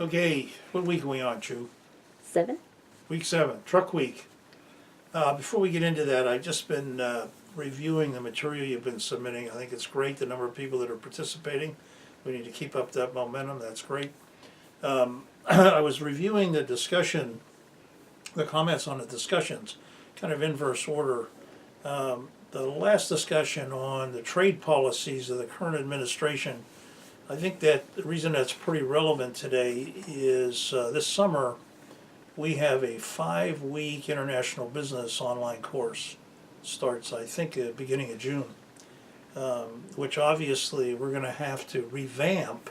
Okay, what week are we on, Chu? 7? Week 7, Truck Week. Before we get into that, I've just been reviewing the material you've been submitting. I think it's great, the number of people that are participating. We need to keep up that momentum, that's great. I was reviewing the discussion, the comments on the discussions, kind of inverse order. The last discussion on the trade policies of the current administration, I think that the reason that's pretty relevant today is this summer we have a 5-week international business online course. Starts, I think, at the beginning of June, which obviously we're going to have to revamp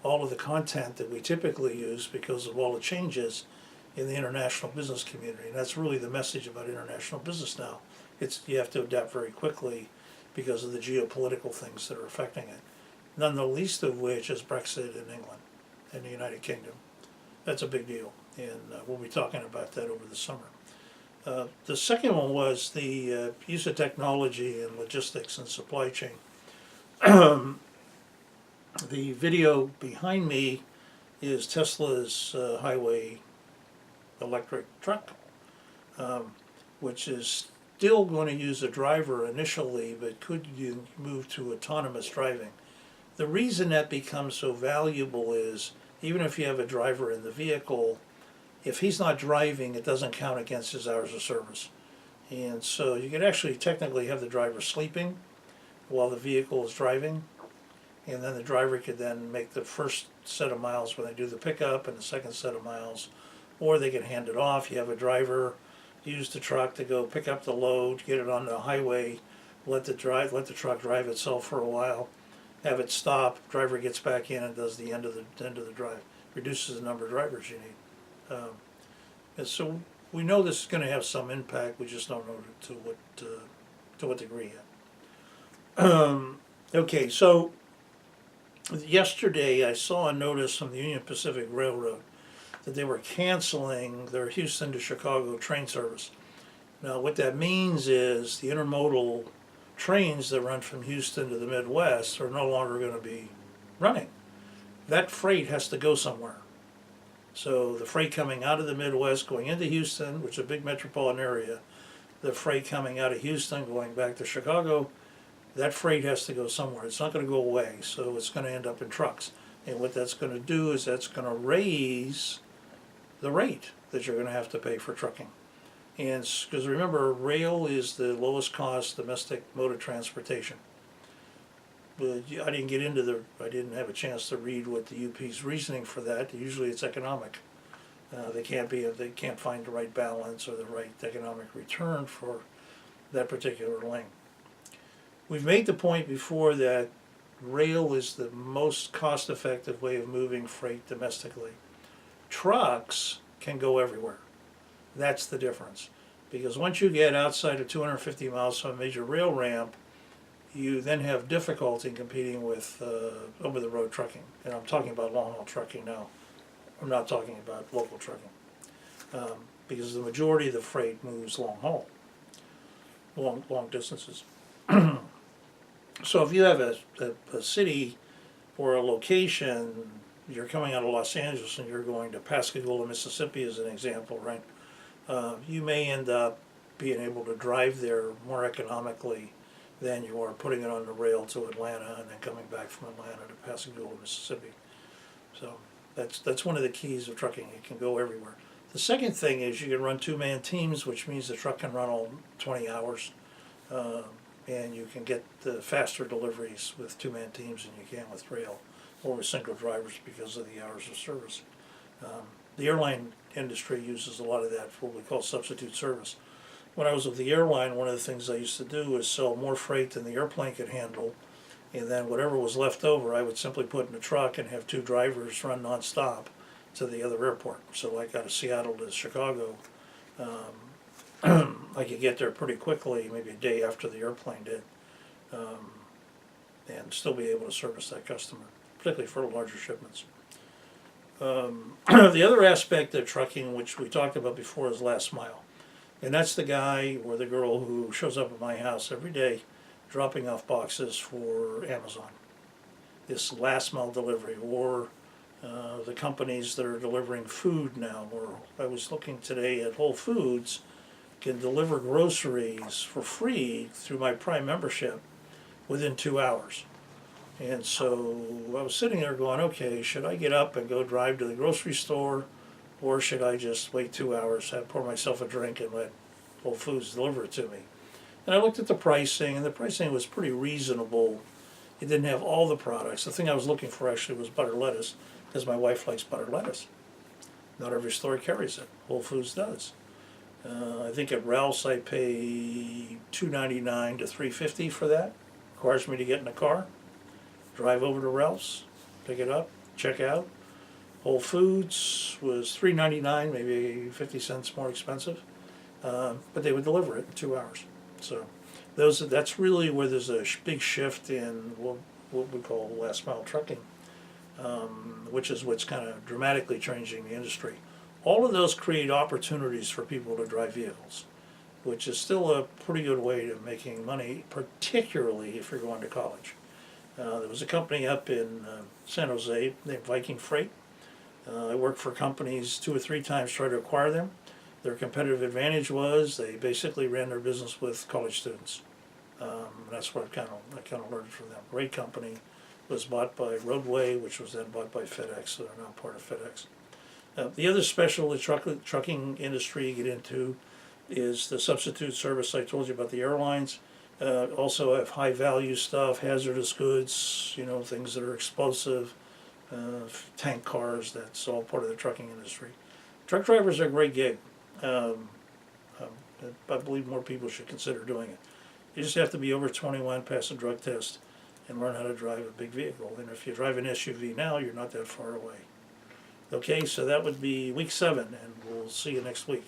all of the content that we typically use because of all the changes in the international business community. And that's really the message about international business now. You have to adapt very quickly because of the geopolitical things that are affecting it. None the least of which is Brexit in England and the United Kingdom. That's a big deal, and we'll be talking about that over the summer. The second one was the use of technology in logistics and supply chain. The video behind me is Tesla's highway electric truck, which is still going to use a driver initially, but could you move to autonomous driving. The reason that becomes so valuable is even if you have a driver in the vehicle, if he's not driving, it doesn't count against his hours of service. And so you could actually technically have the driver sleeping while the vehicle is driving, and then the driver could then make the first set of miles when they do the pickup and the second set of miles, or they can hand it off. You have a driver use the truck to go pick up the load, get it on the highway, let the truck drive itself for a while, have it stop, driver gets back in and does the end of the drive. Reduces the number of drivers you need. And so we know this is going to have some impact, we just don't know to what degree yet. Okay, so yesterday I saw a notice from the Union Pacific Railroad that they were canceling their Houston to Chicago train service. Now what that means is the intermodal trains that run from Houston to the Midwest are no longer going to be running. That freight has to go somewhere. So the freight coming out of the Midwest going into Houston, which is a big metropolitan area, the freight coming out of Houston going back to Chicago, that freight has to go somewhere. It's not going to go away, so it's going to end up in trucks. And what that's going to do is that's going to raise the rate that you're going to have to pay for trucking. And because remember, rail is the lowest cost domestic mode of transportation. But I didn't have a chance to read what the UP's reasoning for that. Usually it's economic. They can't find the right balance or the right economic return for that particular lane. We've made the point before that rail is the most cost-effective way of moving freight domestically. Trucks can go everywhere. That's the difference. Because once you get outside of 250 miles from a major rail ramp, you then have difficulty competing with over-the-road trucking. And I'm talking about long-haul trucking now. I'm not talking about local trucking. Because the majority of the freight moves long-haul, long distances. So if you have a city or a location, you're coming out of Los Angeles and you're going to Pascagoula, Mississippi as an example, right? You may end up being able to drive there more economically than you are putting it on the rail to Atlanta and then coming back from Atlanta to Pascagoula, Mississippi. So that's one of the keys of trucking. It can go everywhere. The second thing is you can run two-man teams, which means the truck can run all 20 hours. And you can get the faster deliveries with two-man teams than you can with rail or with single drivers because of the hours of service. The airline industry uses a lot of that for what we call substitute service. When I was with the airline, one of the things I used to do was sell more freight than the airplane could handle, and then whatever was left over I would simply put in a truck and have two drivers run nonstop to the other airport. So like out of Seattle to Chicago, I could get there pretty quickly, maybe a day after the airplane did, and still be able to service that customer, particularly for larger shipments. The other aspect of trucking, which we talked about before, is last mile. And that's the guy or the girl who shows up at my house every day dropping off boxes for Amazon. This last mile delivery, or the companies that are delivering food now. Or I was looking today at Whole Foods can deliver groceries for free through my Prime membership within 2 hours. And so I was sitting there going, okay, should I get up and go drive to the grocery store, or should I just wait 2 hours, pour myself a drink and let Whole Foods deliver it to me? And I looked at the pricing, and the pricing was pretty reasonable. It didn't have all the products. The thing I was looking for actually was butter lettuce, because my wife likes butter lettuce. Not every store carries it. Whole Foods does. I think at Ralph's I pay $2.99 to $3.50 for that. Requires me to get in a car, drive over to Ralph's, pick it up, check out. Whole Foods was $3.99, maybe 50 cents more expensive, but they would deliver it in 2 hours. So that's really where there's a big shift in what we call last mile trucking, which is what's kind of dramatically changing the industry. All of those create opportunities for people to drive vehicles, which is still a pretty good way to making money, particularly if you're going to college. There was a company up in San Jose named Viking Freight. I worked for companies 2 or 3 times trying to acquire them. Their competitive advantage was they basically ran their business with college students. That's what I kind of learned from them. Great company. Was bought by Roadway, which was then bought by FedEx, so they're now part of FedEx. The other special the trucking industry you get into is the substitute service. I told you about the airlines. Also have high value stuff, hazardous goods, things that are explosive, tank cars. That's all part of the trucking industry. Truck drivers are a great gig. I believe more people should consider doing it. You just have to be over 21, pass a drug test, and learn how to drive a big vehicle. And if you drive an SUV now, you're not that far away. Okay, so that would be week 7, and we'll see you next week.